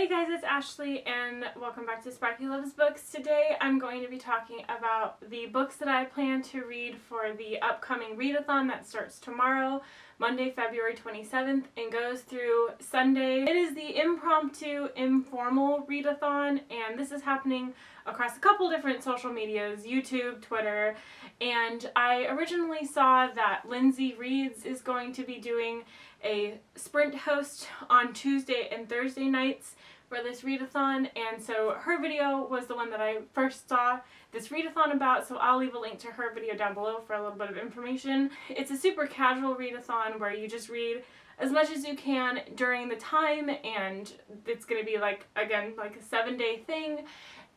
Hey guys, it's Ashley and welcome back to SparkyLovesBooks. Today I'm going to be talking about the books that I plan to read for the upcoming readathon that starts tomorrow, Monday, February 27th, and goes through Sunday. It is the Impromptu Informal Readathon, and this is happening across a couple different social medias, YouTube, Twitter, and I originally saw that Lindsay Reads is going to be doing a sprint host on Tuesday and Thursday nights for this readathon, and so her video was the one that I first saw this readathon about, so I'll leave a link to her video down below for a little bit of information. It's a super casual readathon where you just read as much as you can during the time, and it's going to be like a 7-day thing.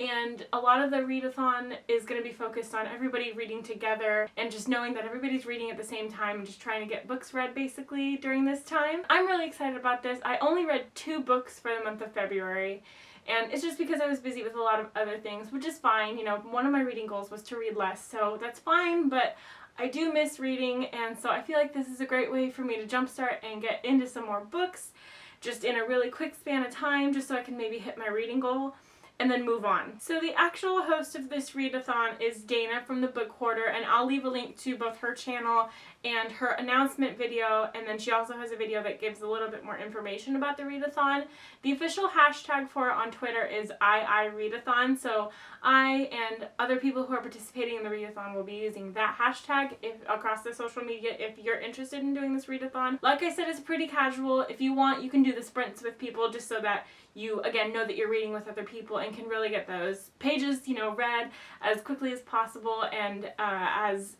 And a lot of the readathon is going to be focused on everybody reading together and just knowing that everybody's reading at the same time and just trying to get books read basically during this time. I'm really excited about this. I only read 2 books for the month of February, and it's just because I was busy with a lot of other things, which is fine. You know, one of my reading goals was to read less, so that's fine, but I do miss reading, and so I feel like this is a great way for me to jumpstart and get into some more books just in a really quick span of time, just so I can maybe hit my reading goal and then move on. So the actual host of this readathon is Dana from the Book Hoarder, and I'll leave a link to both her channel and her announcement video, and then she also has a video that gives a little bit more information about the readathon. The official hashtag for it on Twitter is iireadathon, so I and other people who are participating in the readathon will be using that hashtag across the social media if you're interested in doing this readathon. Like I said, it's pretty casual. If you want, you can do the sprints with people just so that you, again, know that you're reading with other people and can really get those pages, you know, read as quickly as possible and as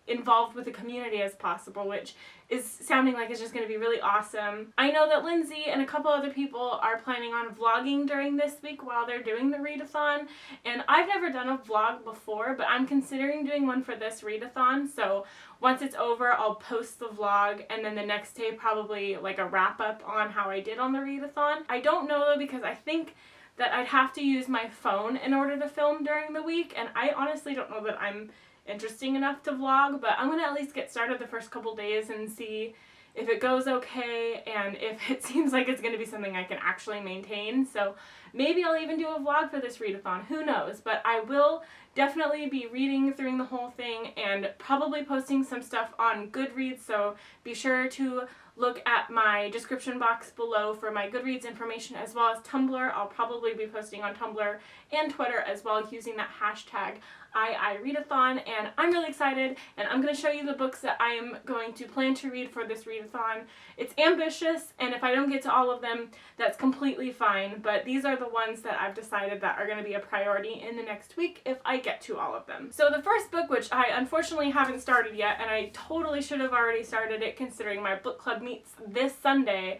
involved with the community as possible, which is sounding like it's just going to be really awesome. I know that Lindsay and a couple other people are planning on vlogging during this week while they're doing the readathon, and I've never done a vlog before, but I'm considering doing one for this readathon, so once it's over I'll post the vlog, and then the next day probably like a wrap up on how I did on the readathon. I don't know though, because I think that I'd have to use my phone in order to film during the week, and I honestly don't know that I'm interesting enough to vlog, but I'm going to at least get started the first couple days and see if it goes okay and if it seems like it's going to be something I can actually maintain. So maybe I'll even do a vlog for this readathon, who knows, but I will definitely be reading through the whole thing and probably posting some stuff on Goodreads, so be sure to look at my description box below for my Goodreads information, as well as Tumblr. I'll probably be posting on Tumblr and Twitter as well using that hashtag iireadathon, and I'm really excited, and I'm going to show you the books that I am going to plan to read for this readathon. It's ambitious, and if I don't get to all of them, that's completely fine, but these are the ones that I've decided that are going to be a priority in the next week if I get to all of them. So the first book, which I unfortunately haven't started yet, and I totally should have already started it considering my book club meets this Sunday,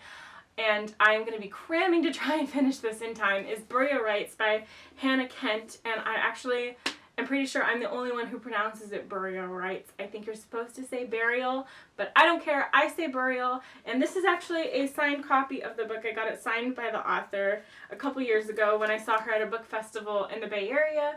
and I'm going to be cramming to try and finish this in time, is Burial Rites by Hannah Kent, and I'm pretty sure I'm the only one who pronounces it Burial Rites. I think you're supposed to say burial, but I don't care. I say burial, and this is actually a signed copy of the book. I got it signed by the author a couple years ago when I saw her at a book festival in the Bay Area,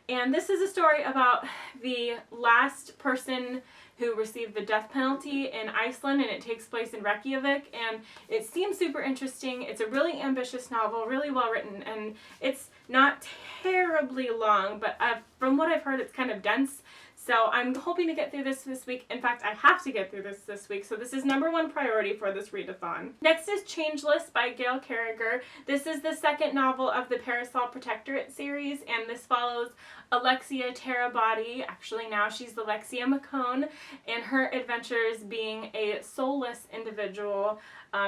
and this is a story about the last person who received the death penalty in Iceland, and it takes place in Reykjavik, and it seems super interesting. It's a really ambitious novel, really well written, and it's not terribly long, but from what I've heard, it's kind of dense. So I'm hoping to get through this week. In fact, I have to get through this week, so this is #1 priority for this readathon. Next is Changeless by Gail Carriger. This is the second novel of the Parasol Protectorate series, and this follows Alexia Terabody, actually now she's Alexia McCone, and her adventures being a soulless individual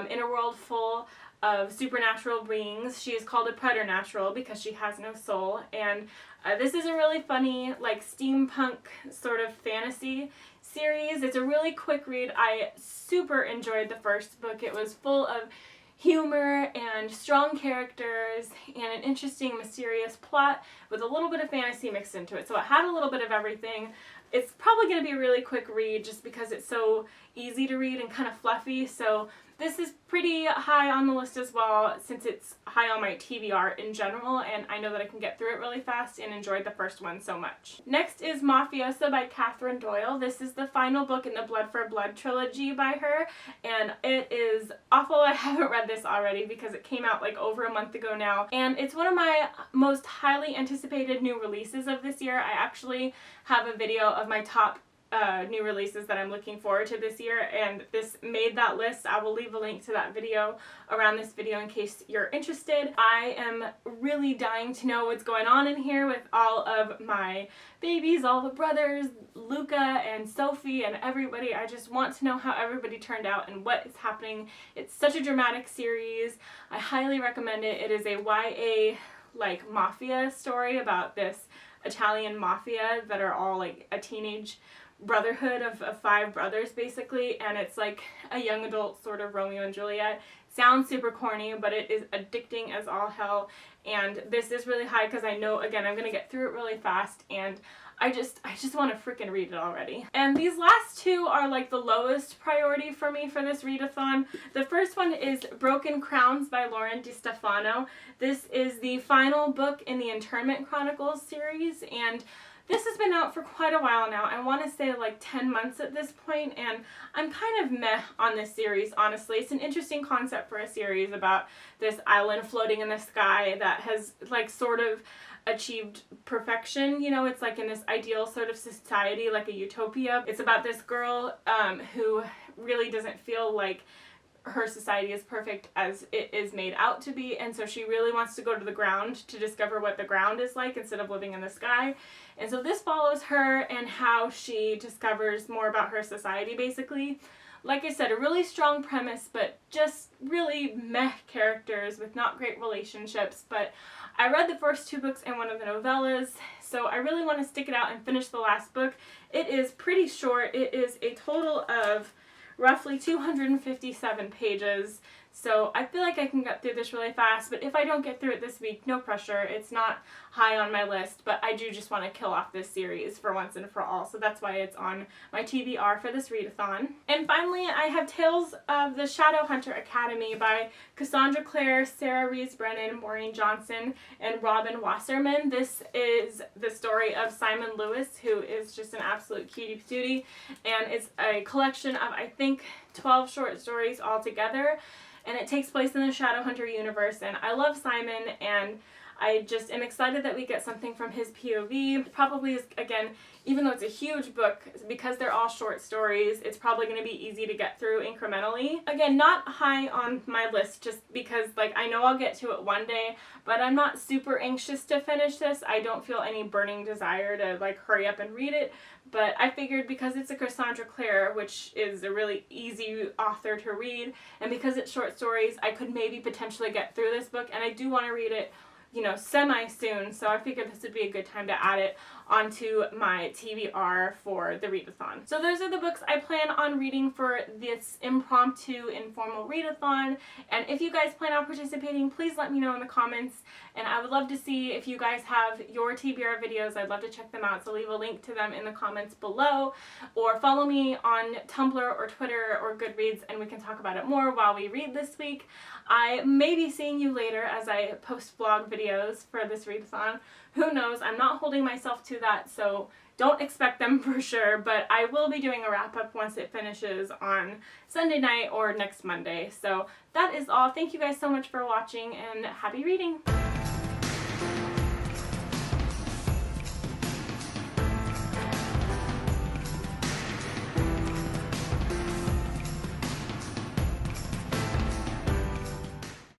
in a world full of supernatural beings. She is called a preternatural because she has no soul, and this is a really funny, like, steampunk sort of fantasy series. It's a really quick read. I super enjoyed the first book. It was full of humor and strong characters and an interesting, mysterious plot with a little bit of fantasy mixed into it. So it had a little bit of everything. It's probably going to be a really quick read just because it's so easy to read and kind of fluffy, so This is pretty high on the list as well, since it's high on my TBR in general, and I know that I can get through it really fast and enjoyed the first one so much. Next is Mafiosa by Catherine Doyle. This is the final book in the Blood for Blood trilogy by her, and it is awful I haven't read this already because it came out like over a month ago now, and it's one of my most highly anticipated new releases of this year. I actually have a video of my top new releases that I'm looking forward to this year, and this made that list. I will leave a link to that video around this video in case you're interested. I am really dying to know what's going on in here with all of my babies, all the brothers, Luca and Sophie and everybody. I just want to know how everybody turned out and what is happening. It's such a dramatic series. I highly recommend it. It is a YA like mafia story about this Italian mafia that are all like a teenage brotherhood of 5 brothers basically, and it's like a young adult sort of Romeo and Juliet. Sounds super corny, but it is addicting as all hell, and this is really high because I know, again, I'm gonna get through it really fast, and I just want to freaking read it already. And these last two are like the lowest priority for me for this readathon. The first one is Broken Crowns by Lauren DiStefano. This is the final book in the Internment Chronicles series, and this has been out for quite a while now. I want to say like 10 months at this point, and I'm kind of meh on this series, honestly. It's an interesting concept for a series about this island floating in the sky that has like sort of achieved perfection. You know, it's like in this ideal sort of society, like a utopia. It's about this girl who really doesn't feel like her society is perfect as it is made out to be, and so she really wants to go to the ground to discover what the ground is like instead of living in the sky. And so this follows her and how she discovers more about her society basically. Like I said, a really strong premise, but just really meh characters with not great relationships. But I read the first 2 books and one of the novellas, so I really want to stick it out and finish the last book. It is pretty short. It is a total of roughly 257 pages, so I feel like I can get through this really fast, but if I don't get through it this week, no pressure. It's not high on my list, but I do just want to kill off this series for once and for all, so that's why it's on my TBR for this readathon. And finally, I have Tales of the Shadowhunter Academy by Cassandra Clare, Sarah Rees Brennan, Maureen Johnson, and Robin Wasserman. This is the story of Simon Lewis, who is just an absolute cutie patootie, and it's a collection of, I think, 12 short stories all together, and it takes place in the Shadowhunter universe, and I love Simon, and I just am excited that we get something from his POV. It probably is, again, even though it's a huge book, because they're all short stories, it's probably going to be easy to get through incrementally. Again, not high on my list just because, like, I know I'll get to it one day, but I'm not super anxious to finish this. I don't feel any burning desire to, like, hurry up and read it, but I figured because it's a Cassandra Clare, which is a really easy author to read, and because it's short stories, I could maybe potentially get through this book, and I do want to read it, you know, semi-soon, so I figured this would be a good time to add it onto my TBR for the readathon. So those are the books I plan on reading for this impromptu informal readathon, and if you guys plan on participating, please let me know in the comments, and I would love to see if you guys have your TBR videos. I'd love to check them out, so leave a link to them in the comments below, or follow me on Tumblr or Twitter or Goodreads, and we can talk about it more while we read this week. I may be seeing you later as I post vlog videos for this readathon. Who knows? I'm not holding myself to that, so don't expect them for sure, but I will be doing a wrap-up once it finishes on Sunday night or next Monday. So that is all. Thank you guys so much for watching, and happy reading!